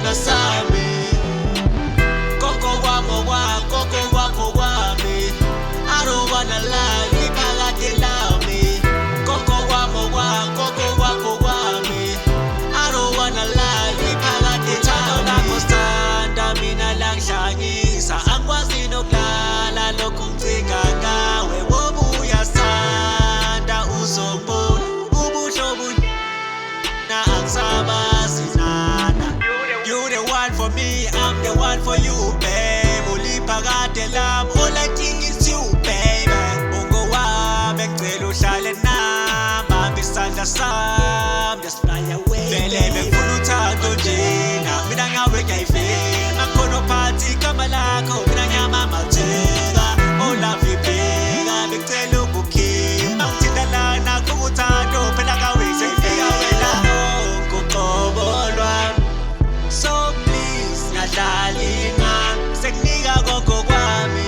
awusithandwa sami. Koko kwakho kwami. I don't wanna lie, iphakade lami. Koko kwakho kwami. I don't wanna lie, iphakade lami. Uthando lakho sithanda mina langidlangisa. Angikwazi nokulala lokhu ngicika ngawe. Ngoba uyasithanda uzobona. Ubuhlobo na angisabazi nana. You the one for me, I'm the one for you, babe. Uliphakade lami, all I think is you, baby. Ungowami ngicela uhlale nami, bamba isandla sami, just fly away. Vele bengifuna uthando njena, mina ngawe ngiyayifela. Nakhona phansi igama lakho, mina ngiyamamatheka. Oh love you bheka, bengicela ukukhipha. Ngithinta lana kuthando, phela ngawe ngiyayifela wena. Ngoqobo lwami, so please ngadlali ngami. Sekunika konke kwami,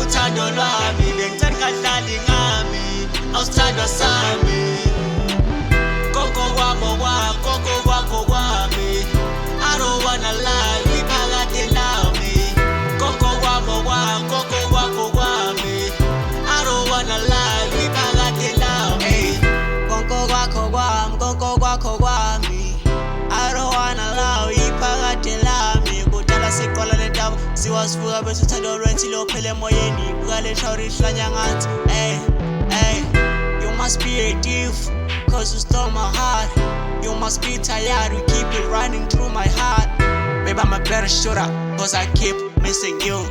uthando lwami. Bengicela ngadlali ngami, awusithandwa sami. Koko kwakho kwami. I don't wanna lie, iphakade lami. Koko kwakho kwami. I don't wanna lie, iphakade lami. Konko kwakho kwami. I don't wanna lie, iphakade lami. Kudala siqala le ndaba, siwasivuka bese uthando lwethu lophele emoyeni. Buka le shawty ihlanya ngathi, hey, you must be a thief, cause you stole my heart. You must be tired, you keep it running through my heart. Babe, I'm a better shooter, cause I keep missing you.